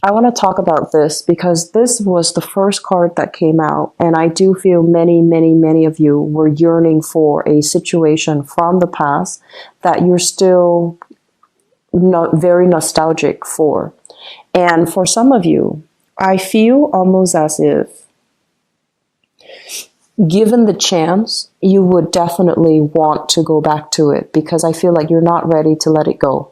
I want to talk about this because this was the first card that came out, and I do feel many, many, many of you were yearning for a situation from the past that you're still not very nostalgic for. And for some of you, I feel almost as if, given the chance, you would definitely want to go back to it because I feel like you're not ready to let it go.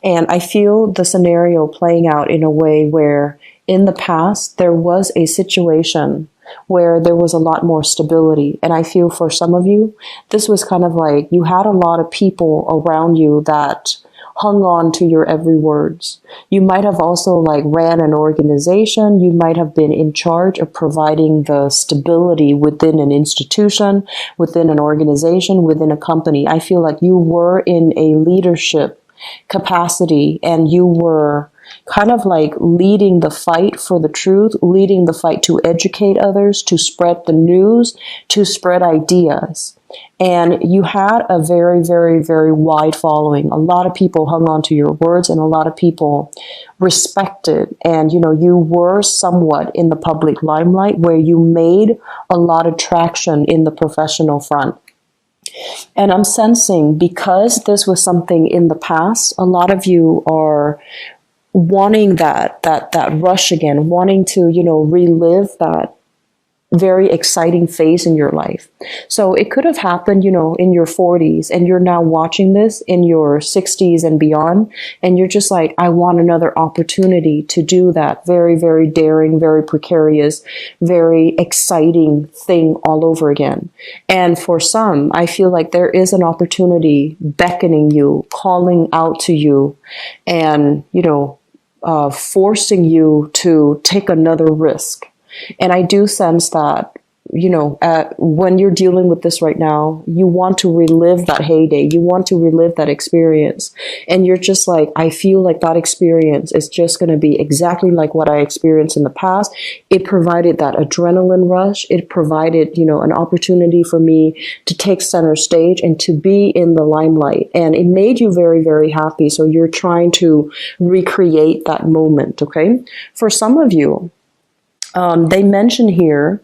And I feel the scenario playing out in a way where in the past there was a situation where there was a lot more stability. And I feel for some of you, this was kind of like you had a lot of people around you that hung on to your every words. You might have also like ran an organization. You might have been in charge of providing the stability within an institution, within an organization, within a company. I feel like you were in a leadership capacity and you were kind of like leading the fight for the truth, leading the fight to educate others, to spread the news, to spread ideas. And you had a very, very, very wide following. A lot of people hung on to your words and a lot of people respected. And, you know, you were somewhat in the public limelight where you made a lot of traction in the professional front. And I'm sensing because this was something in the past, a lot of you are wanting that rush again, wanting to, you know, relive that very exciting phase in your life. So it could have happened, you know, in your 40s and you're now watching this in your 60s and beyond. And you're just like, I want another opportunity to do that very, very daring, very precarious, very exciting thing all over again. And for some, I feel like there is an opportunity beckoning you, calling out to you and, you know, forcing you to take another risk. And I do sense that, you know, when you're dealing with this right now, you want to relive that heyday. You want to relive that experience. And you're just like, I feel like that experience is just going to be exactly like what I experienced in the past. It provided that adrenaline rush. It provided, you know, an opportunity for me to take center stage and to be in the limelight. And it made you very, very happy. So you're trying to recreate that moment. Okay. For some of you, they mention here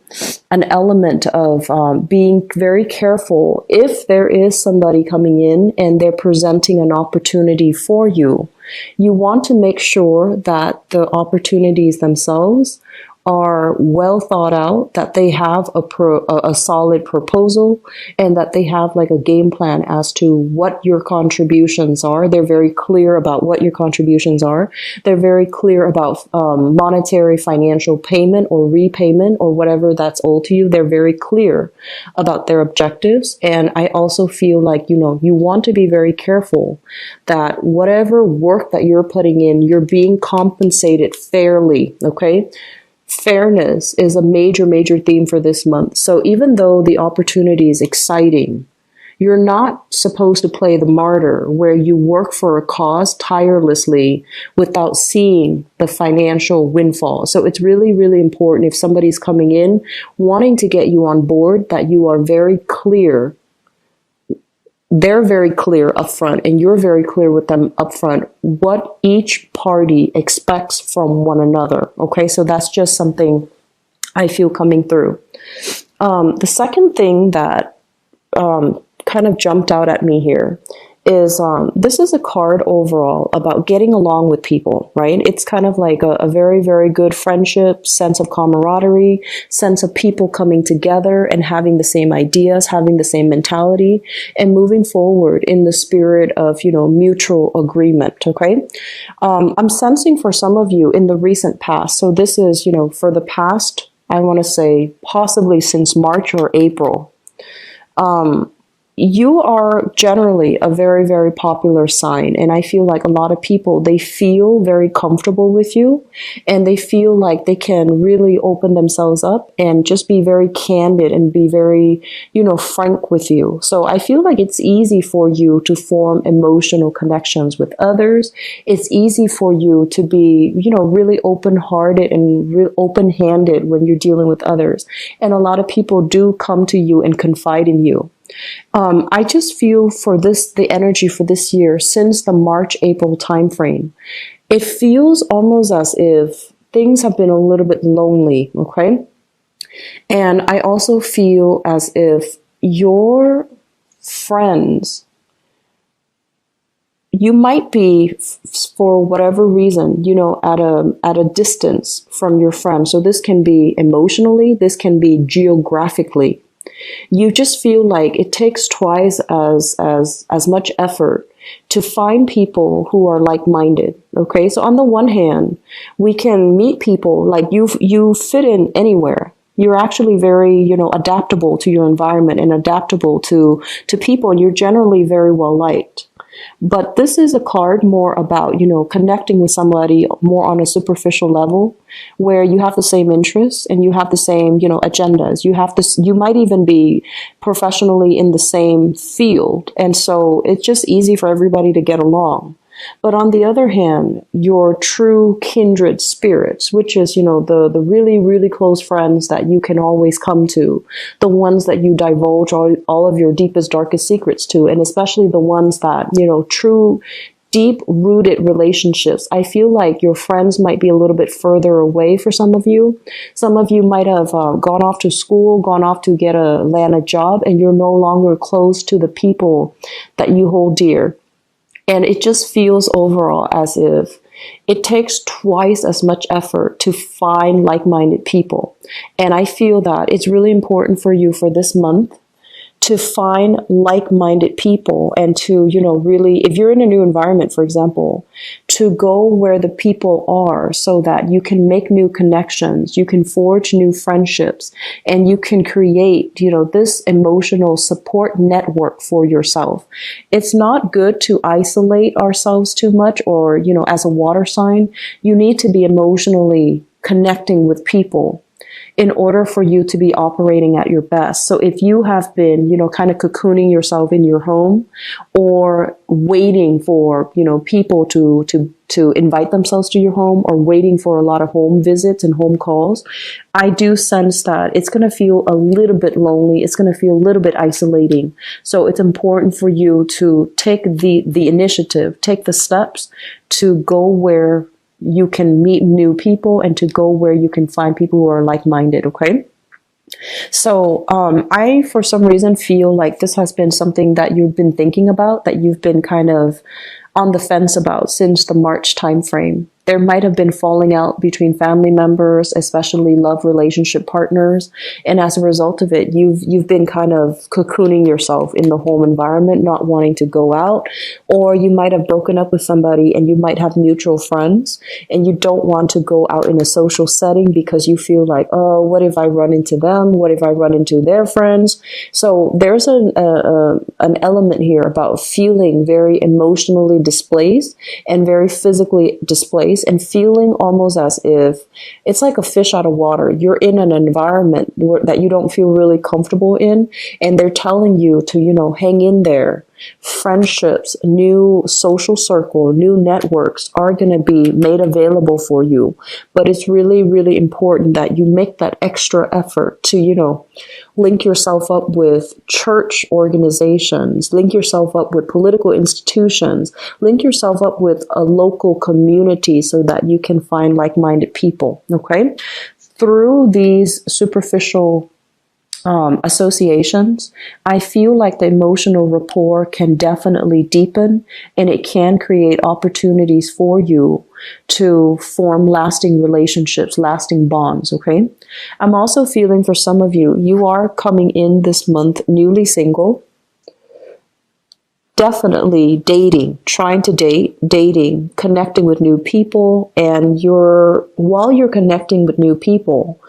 an element of being very careful if there is somebody coming in and they're presenting an opportunity for you. You want to make sure that the opportunities themselves are well thought out, that they have a solid proposal, and that they have like a game plan as to what your contributions are. They're very clear about what your contributions are. They're very clear about monetary financial payment or repayment or whatever that's owed to you. They're very clear about their objectives. And I also feel like, you know, you want to be very careful that whatever work that you're putting in, you're being compensated fairly, okay? Fairness is a major, major theme for this month. So even though the opportunity is exciting, you're not supposed to play the martyr where you work for a cause tirelessly without seeing the financial windfall. So it's really, really important if somebody's coming in wanting to get you on board that you are very clear. They're very clear upfront and you're very clear with them upfront what each party expects from one another. Okay, so that's just something I feel coming through. The second thing that kind of jumped out at me here is this is a card overall about getting along with people, right? It's kind of like a very, very good friendship, sense of camaraderie, sense of people coming together and having the same ideas, having the same mentality, and moving forward in the spirit of, you know, mutual agreement, okay? I'm sensing for some of you in the recent past, so this is, you know, for the past, I want to say possibly since March or April, you are generally a very, very popular sign. And I feel like a lot of people, they feel very comfortable with you and they feel like they can really open themselves up and just be very candid and be very, you know, frank with you. So I feel like it's easy for you to form emotional connections with others. It's easy for you to be, you know, really open-hearted and open-handed when you're dealing with others. And a lot of people do come to you and confide in you. I just feel for this, the energy for this year, since the March-April timeframe, it feels almost as if things have been a little bit lonely, okay? And I also feel as if your friends, you might be, for whatever reason, at a distance from your friends. So this can be emotionally, this can be geographically. You just feel like it takes twice as much effort to find people who are like-minded. Okay, so on the one hand, we can meet people like you fit in anywhere. You're actually very, adaptable to your environment and adaptable to people, and you're generally very well liked. But this is a card more about, connecting with somebody more on a superficial level, where you have the same interests and you have the same, agendas. You might even be professionally in the same field. And so it's just easy for everybody to get along. But on the other hand, your true kindred spirits, which is, the really, really close friends that you can always come to, the ones that you divulge all of your deepest, darkest secrets to, and especially the ones that, true, deep-rooted relationships. I feel like your friends might be a little bit further away for some of you. Some of you might have gone off to school, gone off to land a job, and you're no longer close to the people that you hold dear. And it just feels overall as if it takes twice as much effort to find like-minded people. And I feel that it's really important for you for this month to find like-minded people and to, really, if you're in a new environment, for example, to go where the people are so that you can make new connections, you can forge new friendships, and you can create, this emotional support network for yourself. It's not good to isolate ourselves too much or, as a water sign, you need to be emotionally connecting with people in order for you to be operating at your best. So if you have been, kind of cocooning yourself in your home or waiting for, people to invite themselves to your home or waiting for a lot of home visits and home calls, I do sense that it's going to feel a little bit lonely. It's going to feel a little bit isolating. So it's important for you to take the initiative, take the steps to go where you can meet new people and to go where you can find people who are like-minded, okay? So I, for some reason, feel like this has been something that you've been thinking about, that you've been kind of on the fence about since the March timeframe. There might have been falling out between family members, especially love relationship partners. And as a result of it, you've been kind of cocooning yourself in the home environment, not wanting to go out. Or you might have broken up with somebody and you might have mutual friends and you don't want to go out in a social setting because you feel like, oh, what if I run into them? What if I run into their friends? So there's an element here about feeling very emotionally displaced and very physically displaced, and feeling almost as if it's like a fish out of water. You're in an environment that you don't feel really comfortable in, and they're telling you to, hang in there. Friendships, new social circle, new networks are going to be made available for you. But it's really, really important that you make that extra effort to, link yourself up with church organizations, link yourself up with political institutions, link yourself up with a local community so that you can find like-minded people, okay? Through these superficial associations, I feel like the emotional rapport can definitely deepen, and it can create opportunities for you to form lasting relationships, lasting bonds, okay? I'm also feeling for some of you, you are coming in this month newly single, definitely dating, trying to dating, connecting with new people, and while you're connecting with new people,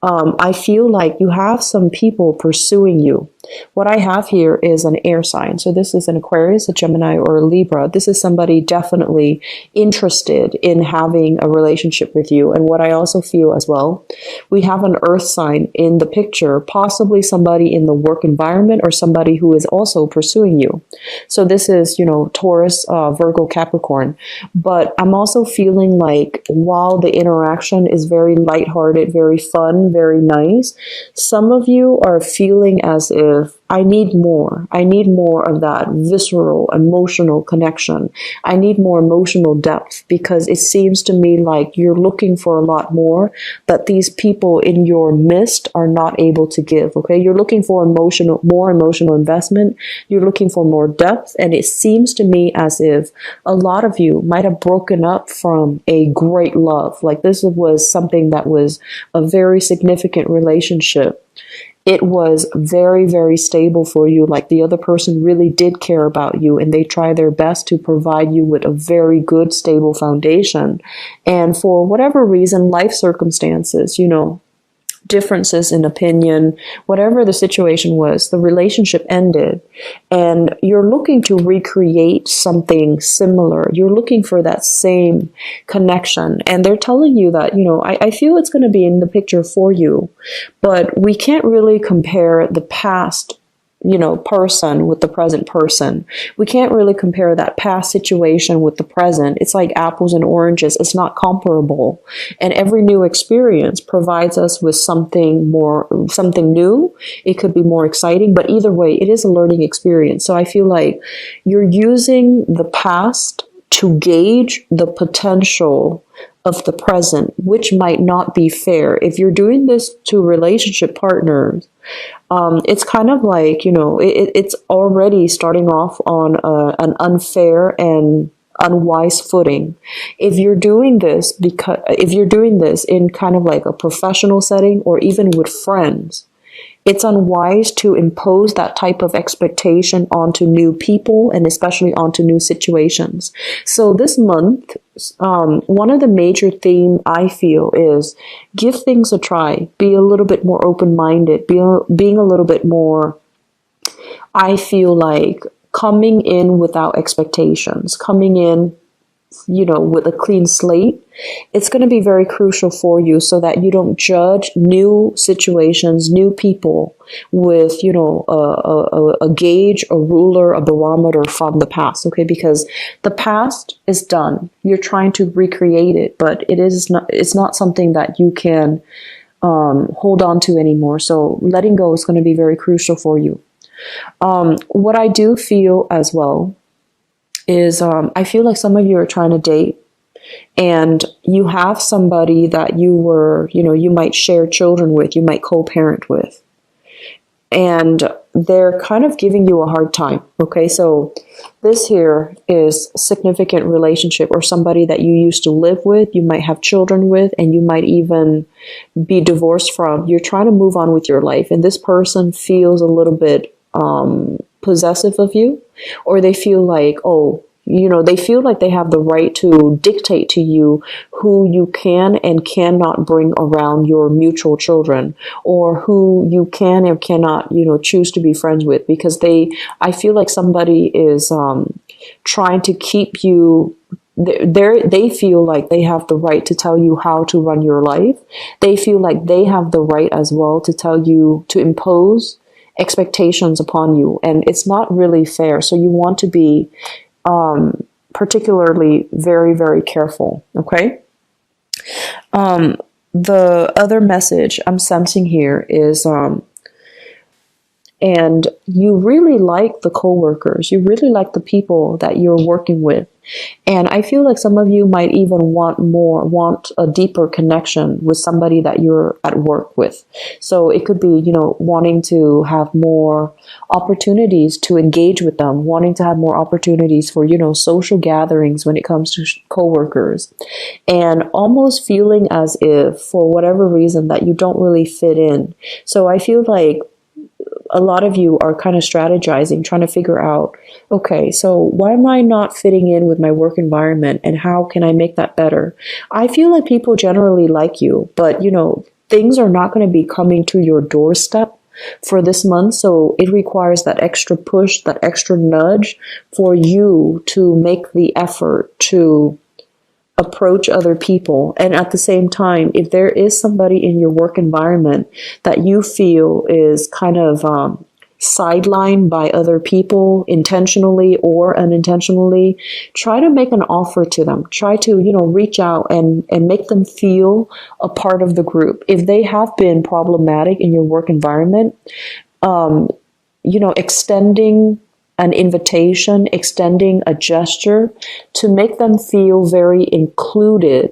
I feel like you have some people pursuing you. What I have here is an air sign. So this is an Aquarius, a Gemini, or a Libra. This is somebody definitely interested in having a relationship with you. And what I also feel as well, we have an earth sign in the picture, possibly somebody in the work environment or somebody who is also pursuing you. So this is, Taurus, Virgo, Capricorn. But I'm also feeling like while the interaction is very lighthearted, very fun, very nice, some of you are feeling as if I need more. I need more of that visceral, emotional connection. I need more emotional depth, because it seems to me like you're looking for a lot more that these people in your midst are not able to give. Okay. You're looking for more emotional investment. You're looking for more depth. And it seems to me as if a lot of you might have broken up from a great love. Like this was something that was a very significant relationship. It was very, very stable for you. Like the other person really did care about you, and they try their best to provide you with a very good, stable foundation. And for whatever reason, life circumstances, differences in opinion, whatever the situation was, the relationship ended, and you're looking to recreate something similar. You're looking for that same connection, and they're telling you that, I feel it's going to be in the picture for you, but we can't really compare the past person with the present person. We can't really compare that past situation with the present. It's like apples and oranges. It's not comparable. And every new experience provides us with something new. It could be more exciting, but either way, it is a learning experience. So I feel like you're using the past to gauge the potential of the present, which might not be fair. If you're doing this to relationship partners, it's kind of like, it's already starting off on an unfair and unwise footing. If you're doing this in kind of like a professional setting or even with friends, it's unwise to impose that type of expectation onto new people and especially onto new situations. So this month, one of the major theme I feel is give things a try. Be a little bit more open-minded. Being a little bit more, I feel like, coming in without expectations, coming in with a clean slate. It's going to be very crucial for you so that you don't judge new situations, new people with, a gauge, a ruler, a barometer from the past. Okay. Because the past is done. You're trying to recreate it, but it's not something that you can, hold on to anymore. So letting go is going to be very crucial for you. What I do feel as well is I feel like some of you are trying to date, and you have somebody that you might share children with, you might co-parent with, and they're kind of giving you a hard time. Okay, so this here is significant relationship or somebody that you used to live with, you might have children with, and you might even be divorced from. You're trying to move on with your life, and this person feels a little bit possessive of you, or they feel like, they feel like they have the right to dictate to you who you can and cannot bring around your mutual children, or who you can and cannot, choose to be friends with, because I feel like somebody is trying to keep you. They feel like they have the right to tell you how to run your life. They feel like they have the right as well to tell you, to impose expectations upon you, and it's not really fair. So you want to be particularly very, very careful. Okay. The other message I'm sensing here is, and you really like the coworkers, you really like the people that you're working with. And I feel like some of you might even want a deeper connection with somebody that you're at work with. So it could be, wanting to have more opportunities to engage with them, wanting to have more opportunities for, social gatherings when it comes to coworkers, and almost feeling as if for whatever reason that you don't really fit in. So I feel like a lot of you are kind of strategizing, trying to figure out, okay, so why am I not fitting in with my work environment, and how can I make that better? I feel like people generally like you, but things are not going to be coming to your doorstep for this month. So it requires that extra push, that extra nudge for you to make the effort to approach other people. And at the same time, if there is somebody in your work environment that you feel is kind of sidelined by other people intentionally or unintentionally, try to make an offer to them. Try to, reach out and make them feel a part of the group. If they have been problematic in your work environment, extending an invitation, extending a gesture to make them feel very included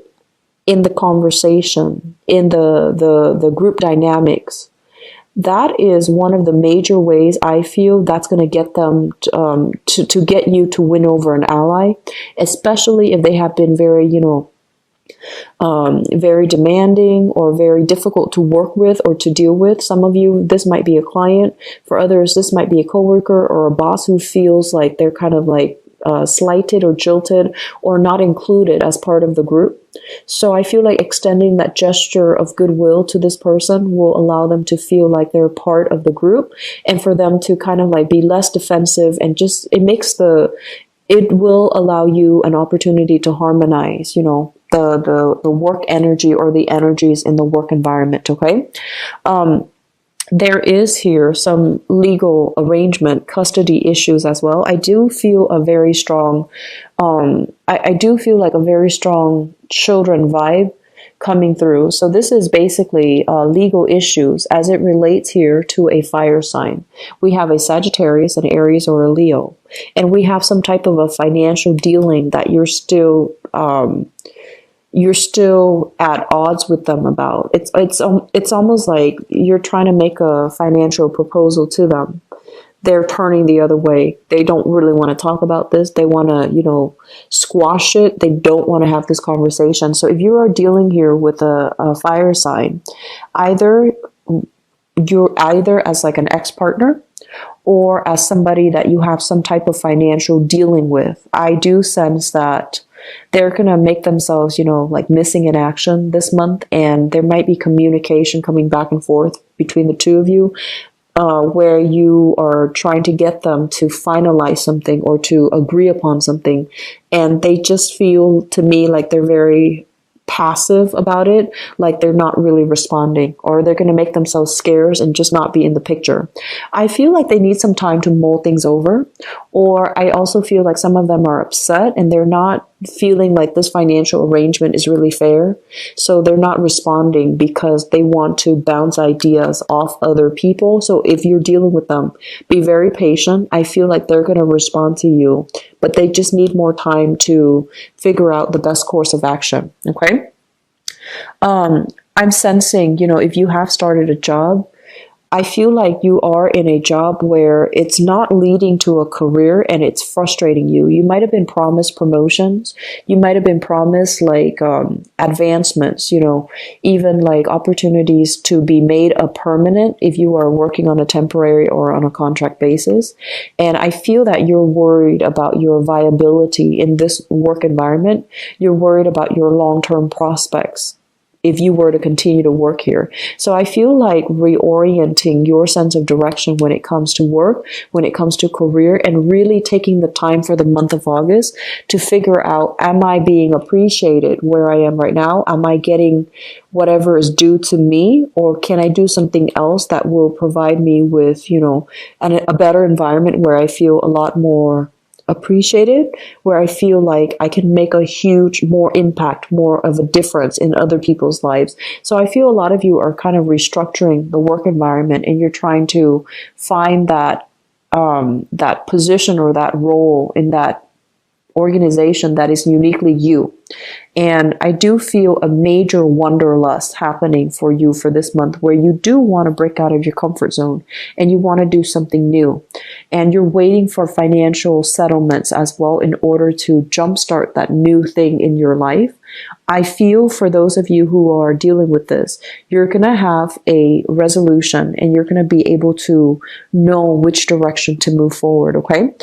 in the conversation, in the group dynamics. That is one of the major ways I feel that's going to get them to get you to win over an ally, especially if they have been very, very demanding or very difficult to work with or to deal with. Some of you, this might be a client. For others, this might be a coworker or a boss who feels like they're kind of like slighted or jilted or not included as part of the group. So I feel like extending that gesture of goodwill to this person will allow them to feel like they're part of the group, and for them to kind of like be less defensive, and just it will allow you an opportunity to harmonize, the work energy or the energies in the work environment. Okay. There is here some legal arrangement, custody issues as well. I do feel a very strong, I do feel like a very strong children vibe coming through. So this is basically legal issues as it relates here to a fire sign. We have a Sagittarius, an Aries, or a Leo, and we have some type of a financial dealing that you're still at odds with them about. It's almost like you're trying to make a financial proposal to them. They're turning the other way. They don't really want to talk about this. They want to, squash it. They don't want to have this conversation. So if you are dealing here with a fire sign, you're either as like an ex-partner or as somebody that you have some type of financial dealing with. I do sense that they're going to make themselves, like missing in action this month, and there might be communication coming back and forth between the two of you, where you are trying to get them to finalize something or to agree upon something, and they just feel to me like they're very passive about it, like they're not really responding, or they're going to make themselves scarce and just not be in the picture. I feel like they need some time to mull things over, or I also feel like some of them are upset and they're not feeling like this financial arrangement is really fair. So they're not responding because they want to bounce ideas off other people. So if you're dealing with them, be very patient. I feel like they're going to respond to you, but they just need more time to figure out the best course of action. Okay. I'm sensing, if you have started a job, I feel like you are in a job where it's not leading to a career and it's frustrating you. You might have been promised promotions. You might have been promised like advancements, even like opportunities to be made a permanent if you are working on a temporary or on a contract basis. And I feel that you're worried about your viability in this work environment. You're worried about your long-term prospects if you were to continue to work here. So I feel like reorienting your sense of direction when it comes to work, when it comes to career, and really taking the time for the month of August to figure out, am I being appreciated where I am right now? Am I getting whatever is due to me? Or can I do something else that will provide me with, a better environment where I feel a lot more appreciated, where I feel like I can make a huge, more impact, more of a difference in other people's lives. So I feel a lot of you are kind of restructuring the work environment, and you're trying to find that that position or that role in that organization that is uniquely you. And I do feel a major wanderlust happening for you for this month, where you do want to break out of your comfort zone and you want to do something new. And you're waiting for financial settlements as well in order to jumpstart that new thing in your life. I feel for those of you who are dealing with this, you're going to have a resolution and you're going to be able to know which direction to move forward, okay?